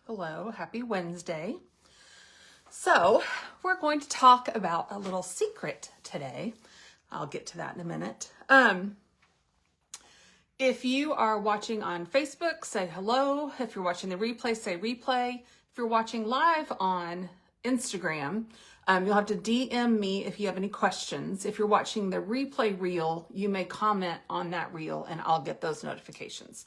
Hello, happy Wednesday. So, we're going to talk about a little secret today. I'll get to that in a minute. If you are watching on Facebook, say hello. If you're watching the replay, say replay. If you're watching live on Instagram, you'll have to DM me if you have any questions. If you're watching the replay reel, you may comment on that reel and I'll get those notifications.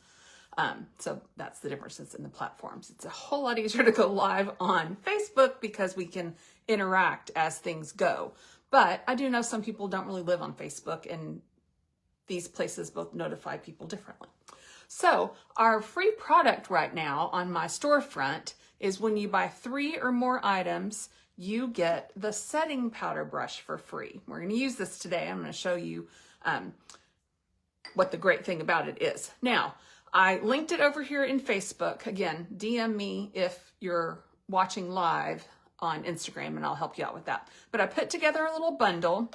So that's the differences in the platforms. It's a whole lot easier to go live on Facebook because we can interact as things go. But I do know some people don't really live on Facebook, and these places both notify people differently. So our free product right now on my storefront is when you buy 3 or more items, you get the setting powder brush for free. We're going to use this today. I'm going to show you what the great thing about it is. Now, I linked it over here in Facebook. Again, DM me if you're watching live on Instagram and I'll help you out with that. But I put together a little bundle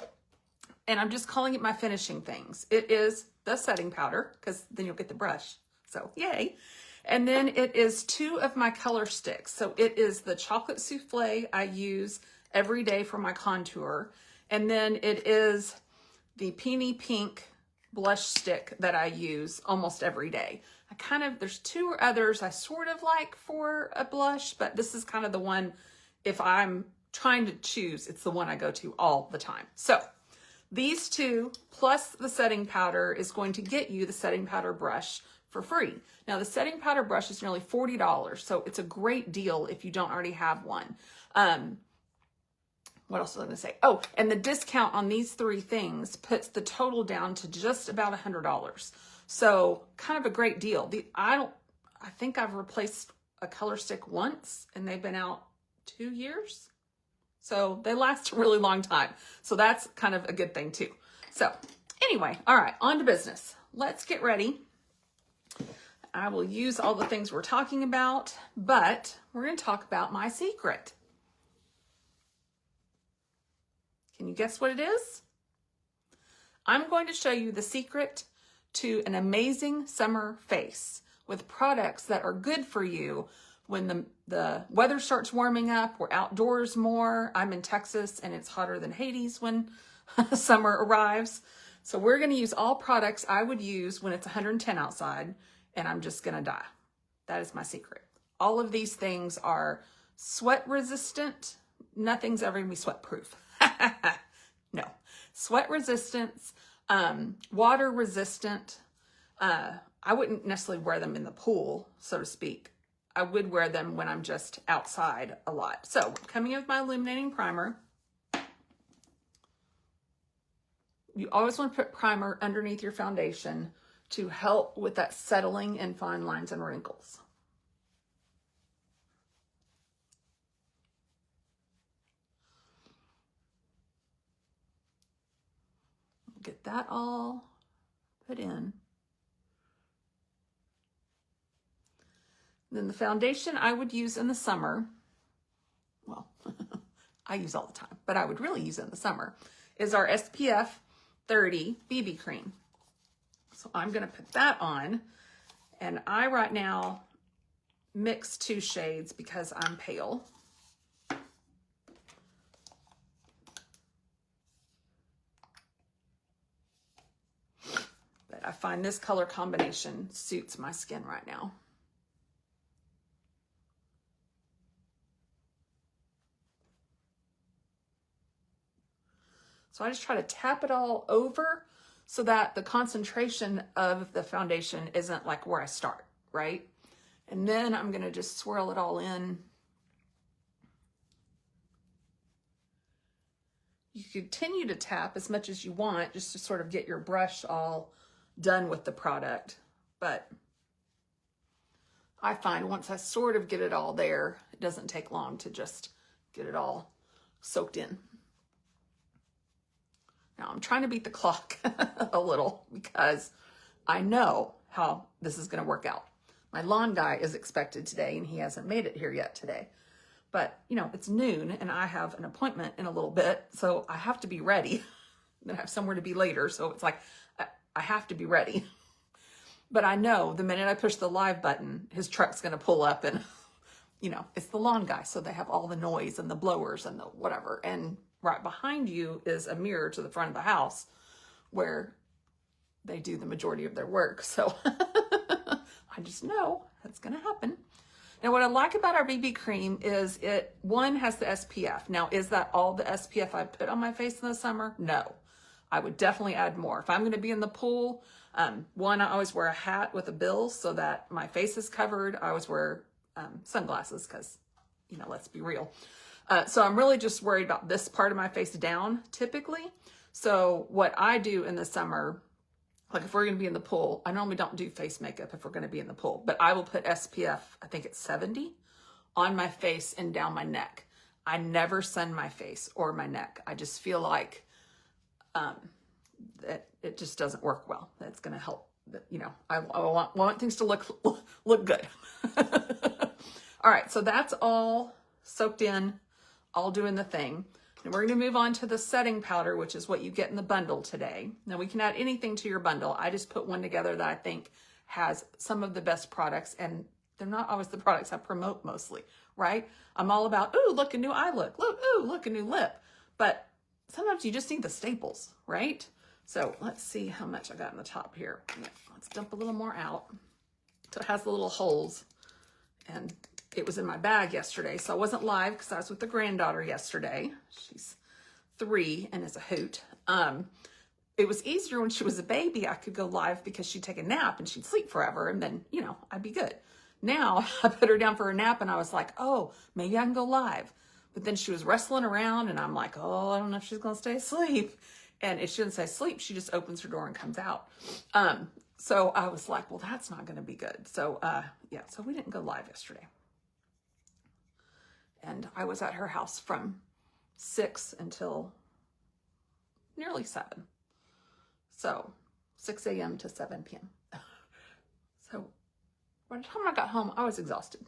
and I'm just calling it my finishing things. It is the setting powder because then you'll get the brush. So yay. And then it is 2 of my color sticks. So it is the chocolate souffle I use every day for my contour. And then it is the Peony Pink blush stick that I use almost every day. There's 2 others I sort of like for a blush, but this is kind of the one, if I'm trying to choose, it's the one I go to all the time. So these 2 plus the setting powder is going to get you the setting powder brush for free. Now the setting powder brush is nearly $40, so it's a great deal if you don't already have one. What else was I going to say? Oh, and the discount on these 3 things puts the total down to just about $100. So kind of a great deal. I think I've replaced a color stick once and they've been out 2 years. So they last a really long time. So that's kind of a good thing too. So anyway, all right, on to business. Let's get ready. I will use all the things we're talking about, but we're going to talk about my secret. Can you guess what it is? I'm going to show you the secret to an amazing summer face with products that are good for you when the weather starts warming up. We're outdoors more. I'm in Texas and it's hotter than Hades when summer arrives. So we're going to use all products I would use when it's 110 outside and I'm just going to die. That is my secret. All of these things are sweat resistant. Nothing's ever going to be sweat proof. No, sweat resistance, water resistant. I wouldn't necessarily wear them in the pool, so to speak. I would wear them when I'm just outside a lot. So coming in with my illuminating primer. You always want to put primer underneath your foundation to help with that settling and fine lines and wrinkles. Get that all put in. And then the foundation I would use in the summer, well, I use all the time, but I would really use it in the summer, is our SPF 30 BB cream. So I'm going to put that on, and I right now mix 2 shades because I'm pale. I find this color combination suits my skin right now. So I just try to tap it all over so that the concentration of the foundation isn't like where I start, right? And then I'm going to just swirl it all in. You continue to tap as much as you want just to sort of get your brush all done with the product, but I find once I sort of get it all there, it doesn't take long to just get it all soaked in. Now I'm trying to beat the clock a little because I know how this is going to work out. My lawn guy is expected today and he hasn't made it here yet today, but you know, it's noon and I have an appointment in a little bit, so I have to be ready. Then I have somewhere to be later, so it's like I have to be ready. But I know the minute I push the live button, his truck's going to pull up and you know, it's the lawn guy. So they have all the noise and the blowers and the whatever. And right behind you is a mirror to the front of the house where they do the majority of their work. So I just know that's going to happen. Now, what I like about our BB cream is one, has the SPF. Now, is that all the SPF I put on my face in the summer? No. I would definitely add more. If I'm going to be in the pool, one, I always wear a hat with a bill so that my face is covered. I always wear sunglasses because, you know, let's be real. So I'm really just worried about this part of my face down typically. So what I do in the summer, like if we're going to be in the pool, I normally don't do face makeup if we're going to be in the pool, but I will put SPF, I think it's 70, on my face and down my neck. I never sun my face or my neck. I just feel like that it just doesn't work well. That's going to help. You know, I want things to look good. All right, so that's all soaked in, all doing the thing. And we're going to move on to the setting powder, which is what you get in the bundle today. Now, we can add anything to your bundle. I just put one together that I think has some of the best products, and they're not always the products I promote mostly, right? I'm all about, ooh, look, a new eye look. Look, ooh, look, a new lip. But sometimes you just need the staples, right? So let's see how much I got in the top here. Yeah, let's dump a little more out. So it has the little holes, and it was in my bag yesterday, so I wasn't live because I was with the granddaughter yesterday. She's 3 and is a hoot. It was easier when she was a baby. I could go live because she'd take a nap and she'd sleep forever, and then, you know, I'd be good. Now I put her down for a nap and I was like, oh, maybe I can go live. But then she was wrestling around and I'm like, oh, I don't know if she's going to stay asleep. And if she doesn't stay asleep, she just opens her door and comes out. So I was like, well, that's not going to be good. So yeah, so we didn't go live yesterday. And I was at her house from 6 until nearly 7. So 6 a.m. to 7 p.m. So by the time I got home, I was exhausted.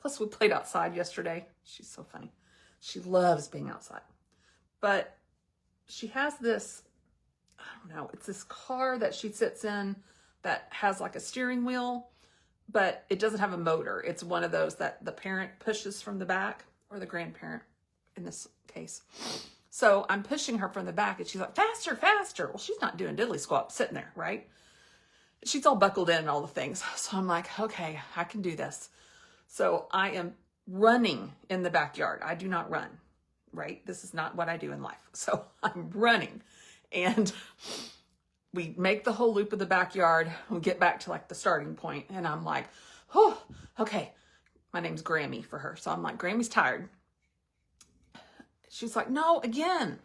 Plus we played outside yesterday. She's so funny. She loves being outside. But she has this, I don't know, it's this car that she sits in that has like a steering wheel, but it doesn't have a motor. It's one of those that the parent pushes from the back, or the grandparent in this case. So I'm pushing her from the back and she's like, faster, faster. Well, she's not doing diddly squat, sitting there, right? She's all buckled in and all the things. So I'm like, okay, I can do this. So I am running in the backyard. I do not run, right? This is not what I do in life. So I'm running, and we make the whole loop of the backyard. We get back to like the starting point, and I'm like, oh, okay. My name's Grammy for her. So I'm like, Grammy's tired. She's like, no, again.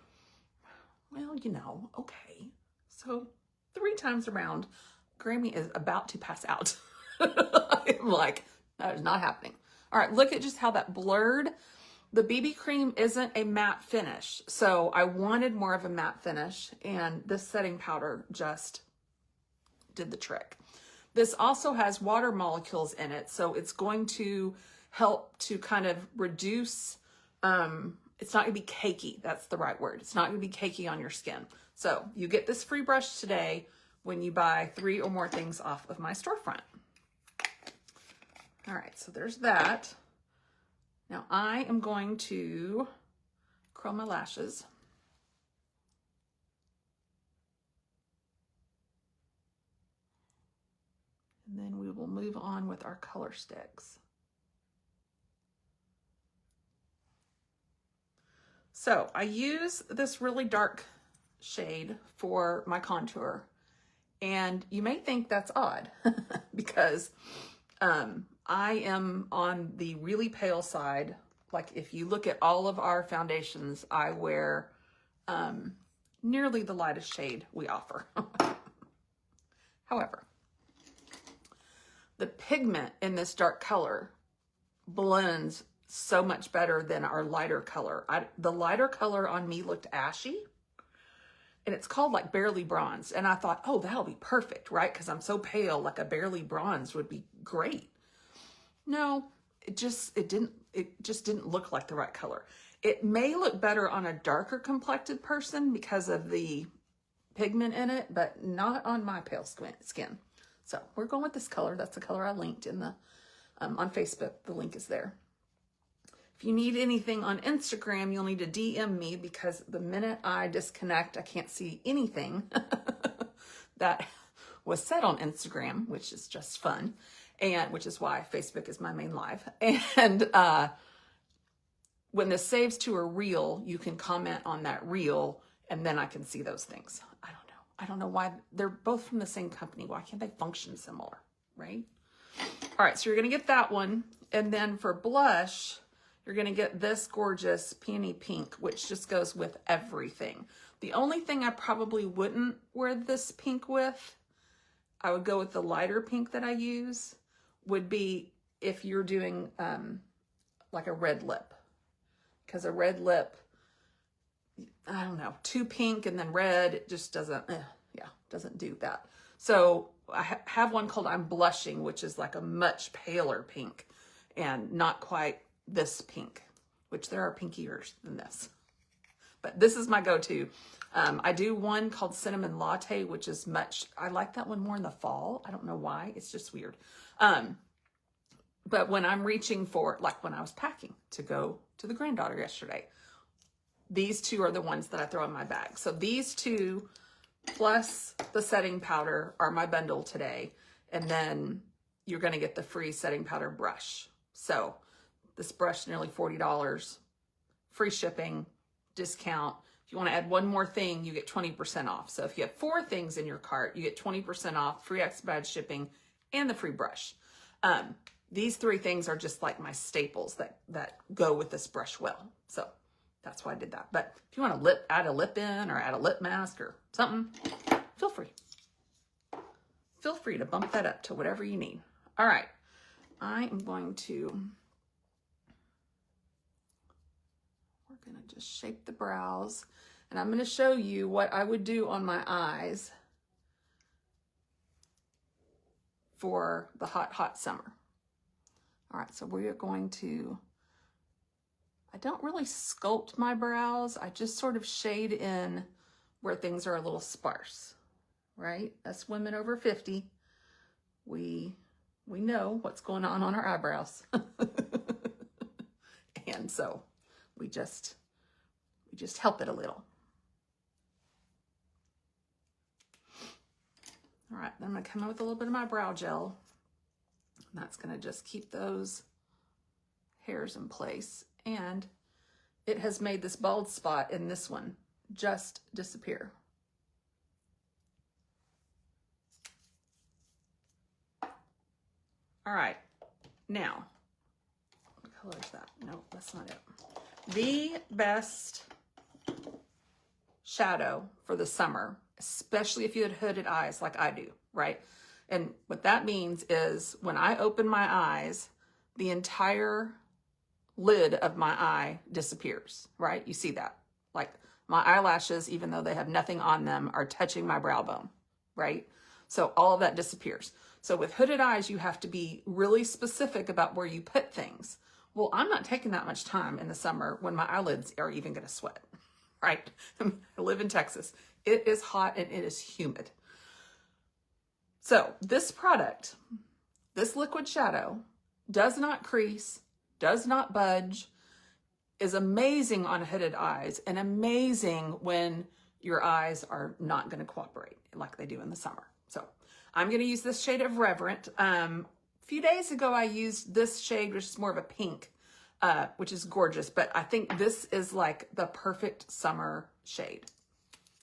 Well, you know, okay. So 3 times around, Grammy is about to pass out. I'm like, that is not happening. All right, look at just how that blurred. The BB cream isn't a matte finish, so I wanted more of a matte finish, and this setting powder just did the trick. This also has water molecules in it, so it's going to help to kind of reduce, it's not going to be cakey. That's the right word. It's not going to be cakey on your skin. So you get this free brush today when you buy 3 or more things off of my storefront. All right, so there's that. Now I am going to curl my lashes. And then we will move on with our color sticks. So I use this really dark shade for my contour, and you may think that's odd because I am on the really pale side. Like if you look at all of our foundations, I wear nearly the lightest shade we offer. However, the pigment in this dark color blends so much better than our lighter color. The lighter color on me looked ashy, and it's called like Barely Bronze. And I thought, oh, that'll be perfect, right? Because I'm so pale, like a Barely Bronze would be great. No, it just didn't look like the right color. It may look better on a darker complected person because of the pigment in it, but not on my pale skin. So we're going with this color. That's the color I linked in the on Facebook. The link is there. If you need anything on Instagram, you'll need to DM me, because the minute I disconnect, I can't see anything that was said on Instagram, which is just fun, and which is why Facebook is my main live. And when this saves to a reel, you can comment on that reel, and then I can see those things. I don't know why. They're both from the same company. Why can't they function similar, right? All right, so you're going to get that one. And then for blush, you're going to get this gorgeous Peony Pink, which just goes with everything. The only thing I probably wouldn't wear this pink with, I would go with the lighter pink that I use, would be if you're doing like a red lip. Because a red lip, I don't know, too pink and then red, it just doesn't, doesn't do that. So I have one called I'm Blushing, which is like a much paler pink and not quite this pink, which there are pinkier than this. But this is my go-to. I do one called Cinnamon Latte, which is I like that one more in the fall. I don't know why, it's just weird. But when I'm reaching for, like when I was packing to go to the granddaughter yesterday, these two are the ones that I throw in my bag. So these two plus the setting powder are my bundle today. And then you're going to get the free setting powder brush. So this brush, nearly $40, free shipping, discount. If you want to add one more thing, you get 20% off. So if you have 4 things in your cart, you get 20% off, free expedited shipping, and the free brush. These 3 things are just like my staples that go with this brush well. So that's why I did that. But if you want to add a lip in or add a lip mask or something, feel free. Feel free to bump that up to whatever you need. All right. We're going to just shape the brows. And I'm going to show you what I would do on my eyes for the hot, hot summer. All right, so we are going to, I don't really sculpt my brows. I just sort of shade in where things are a little sparse, right? Us women over 50, we know what's going on our eyebrows. And so we just help it a little. All right, then I'm gonna come in with a little bit of my brow gel. And that's gonna just keep those hairs in place. And it has made this bald spot in this one just disappear. All right, now, what color is that? No, that's not it. The best shadow for the summer, especially if you had hooded eyes like I do, right? And what that means is when I open my eyes, the entire lid of my eye disappears, right? You see that? Like my eyelashes, even though they have nothing on them, are touching my brow bone, right? So all of that disappears. So with hooded eyes, you have to be really specific about where you put things. Well, I'm not taking that much time in the summer when my eyelids are even going to sweat, right? I live in Texas. It is hot and it is humid. So this product, this liquid shadow, does not crease, does not budge, is amazing on hooded eyes and amazing when your eyes are not going to cooperate like they do in the summer. So I'm going to use this shade of Reverent. A few days ago, I used this shade, which is more of a pink, which is gorgeous. But I think this is like the perfect summer shade.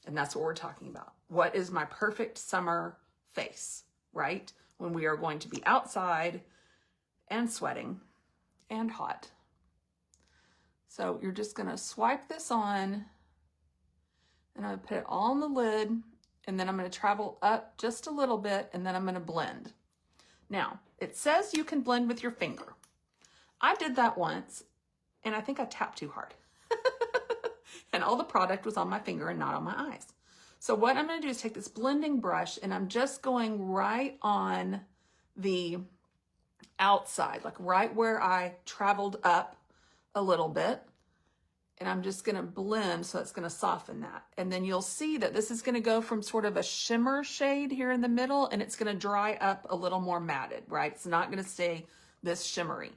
And that's what we're talking about. What is my perfect summer face, right? When we are going to be outside and sweating and hot. So you're just going to swipe this on and I'm going to put it all on the lid and then I'm going to travel up just a little bit and then I'm going to blend. Now, it says you can blend with your finger. I did that once and I think I tapped too hard. And all the product was on my finger and not on my eyes. So what I'm going to do is take this blending brush and I'm just going right on the outside, like right where I traveled up a little bit. And I'm just going to blend, so it's going to soften that. And then you'll see that this is going to go from sort of a shimmer shade here in the middle, and it's going to dry up a little more matted, right? It's not going to stay this shimmery.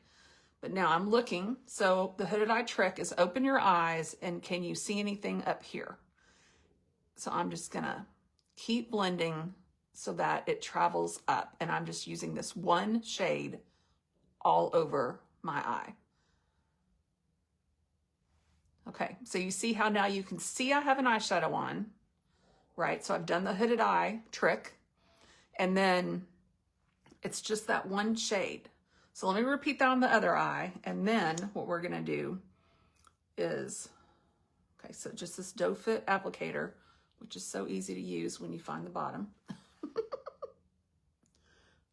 But now I'm looking. So the hooded eye trick is open your eyes and can you see anything up here? So I'm just gonna keep blending so that it travels up, and I'm just using this one shade all over my eye. Okay, so you see how now you can see I have an eyeshadow on, right? So I've done the hooded eye trick, and then it's just that one shade. So let me repeat that on the other eye, and then what we're gonna do is, okay, so just this doe foot applicator, which is so easy to use when you find the bottom.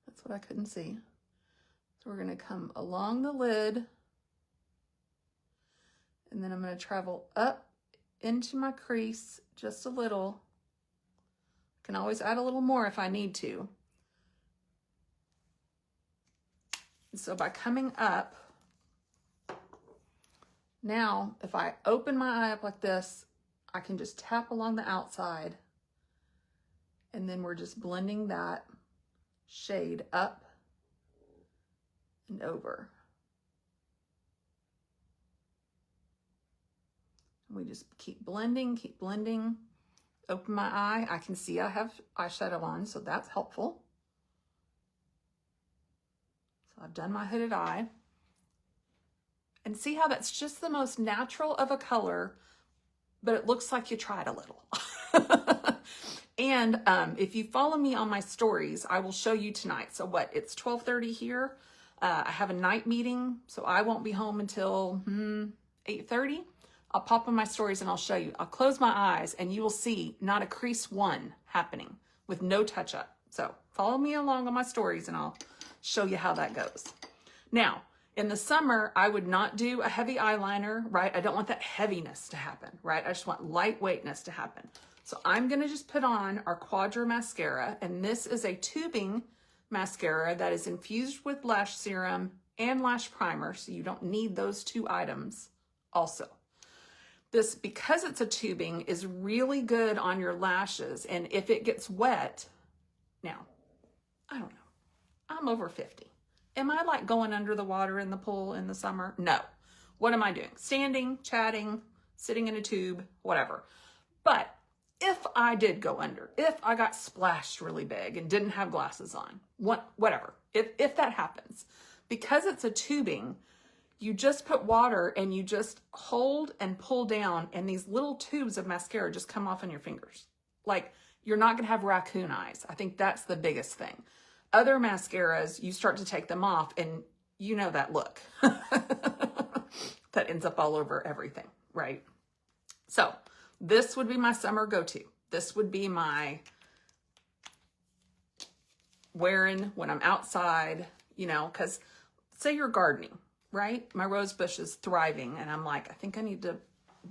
That's what I couldn't see. So we're gonna come along the lid, and then I'm gonna travel up into my crease just a little. I can always add a little more if I need to. And so by coming up, now if I open my eye up like this, I can just tap along the outside, and then we're just blending that shade up and over. And we just keep blending, Open my eye. I can see I have eyeshadow on, so that's helpful. So I've done my hooded eye. And see how that's just the most natural of a color, but it looks like you tried a little. And if you follow me on my stories, I will show you tonight. So what, it's 12:30 here. I have a night meeting, so I won't be home until 8:30. I'll pop on my stories and I'll show you. I'll close my eyes and you will see not a crease one happening with no touch up. So follow me along on my stories and I'll show you how that goes. Now, in the summer, I would not do a heavy eyeliner, right? I don't want that heaviness to happen, right? I just want lightweightness to happen. So I'm gonna just put on our Quadra mascara, and this is a tubing mascara that is infused with lash serum and lash primer, so you don't need those two items also. This, because it's a tubing, is really good on your lashes, and if it gets wet, now, I don't know, I'm over 50. Am I like going under the water in the pool in the summer? No. What am I doing? Standing, chatting, sitting in a tube, whatever. But if I did go under, if I got splashed really big and didn't have glasses on, whatever, if that happens, because it's a tubing, you just put water and you just hold and pull down, and these little tubes of mascara just come off on your fingers. Like, you're not gonna have raccoon eyes. I think that's the biggest thing. Other mascaras, you start to take them off and you know that look that ends up all over everything, right? So this would be my summer go-to. This would be my wearing when I'm outside, you know, because say you're gardening, right? My rose bush is thriving and I'm like, I think I need to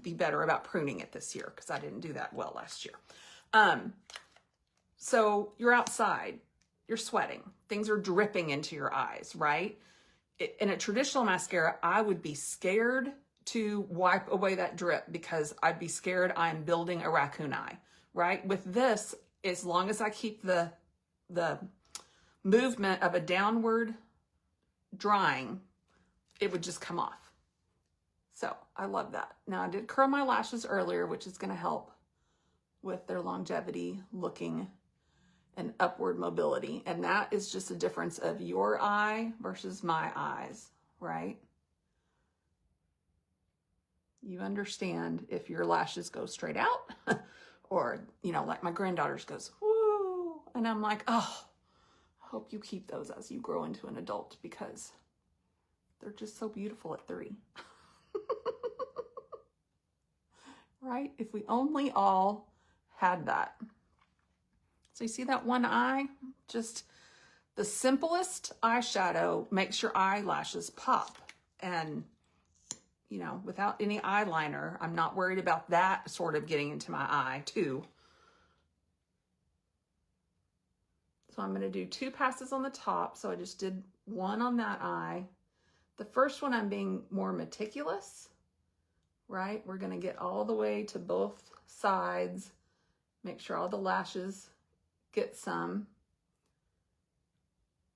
be better about pruning it this year because I didn't do that well last year. So you're outside, you're sweating, things are dripping into your eyes, right? In a traditional mascara, I would be scared to wipe away that drip because I'd be scared I'm building a raccoon eye, right? With this, as long as I keep the movement of a downward drying, it would just come off. So I love that. Now I did curl my lashes earlier, which is gonna help with their longevity, looking, and upward mobility. And that is just a difference of your eye versus my eyes, right? You understand if your lashes go straight out or, you know, like my granddaughter's goes, woo. And I'm like, oh, I hope you keep those as you grow into an adult because they're just so beautiful at 3. Right? If we only all had that. So you see that one eye? Just the simplest eyeshadow makes your eyelashes pop. And, you know, without any eyeliner, I'm not worried about that sort of getting into my eye too. So I'm gonna do 2 passes on the top. So I just did 1 on that eye. The first one I'm being more meticulous, right? We're gonna get all the way to both sides, make sure all the lashes get some,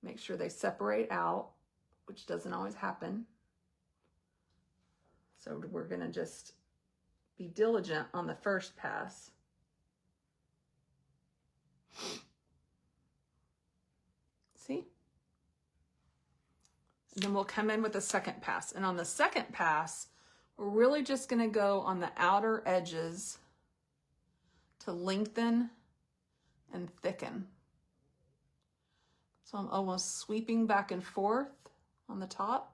make sure they separate out, which doesn't always happen. So we're gonna just be diligent on the first pass. See? And then we'll come in with the second pass. And on the second pass, we're really just gonna go on the outer edges to lengthen and thicken. So I'm almost sweeping back and forth on the top.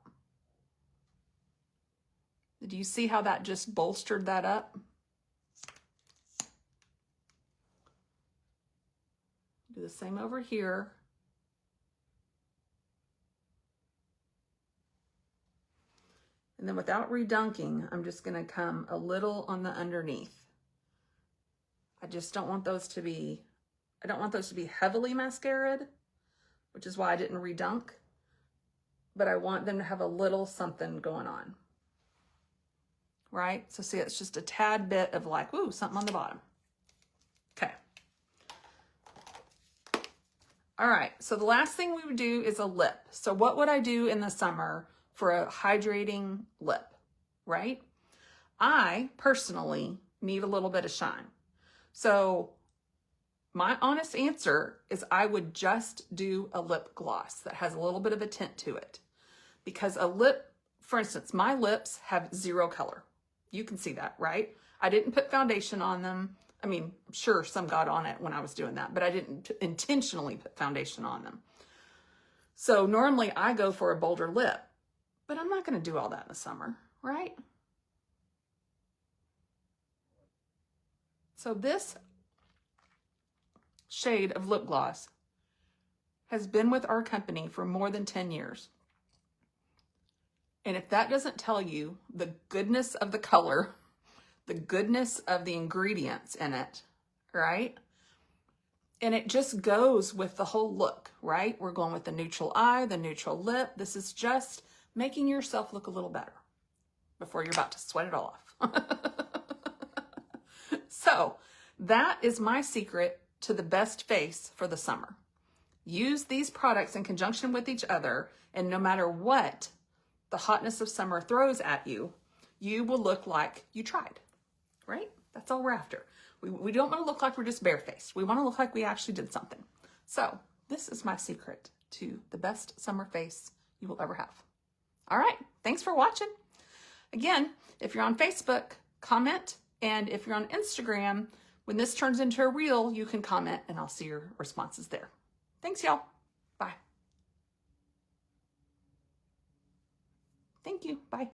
Do you see how that just bolstered that up? Do the same over here. And then without redunking, I'm just gonna come a little on the underneath. I just don't want those to be, I don't want those to be heavily mascaraed, which is why I didn't redunk, but I want them to have a little something going on, right? So see, it's just a tad bit of like, ooh, something on the bottom. Okay. All right, so the last thing we would do is a lip. So what would I do in the summer for a hydrating lip, right? I personally need a little bit of shine. So my honest answer is I would just do a lip gloss that has a little bit of a tint to it. Because a lip, for instance, my lips have zero color. You can see that, right? I didn't put foundation on them. I mean, I'm sure some got on it when I was doing that, but I didn't intentionally put foundation on them. So normally I go for a bolder lip, but I'm not going to do all that in the summer, right? So this shade of lip gloss has been with our company for more than 10 years. And if that doesn't tell you the goodness of the color, the goodness of the ingredients in it, right? And it just goes with the whole look, right? We're going with the neutral eye, the neutral lip. This is just making yourself look a little better before you're about to sweat it all off. So that is my secret to the best face for the summer. Use these products in conjunction with each other, and no matter what the hotness of summer throws at you, you will look like you tried, right? That's all we're after. We don't want to look like we're just barefaced. We want to look like we actually did something. So this is my secret to the best summer face you will ever have. All right, thanks for watching. Again, if you're on Facebook, comment. And if you're on Instagram, when this turns into a reel, you can comment and I'll see your responses there. Thanks, y'all. Bye. Thank you. Bye.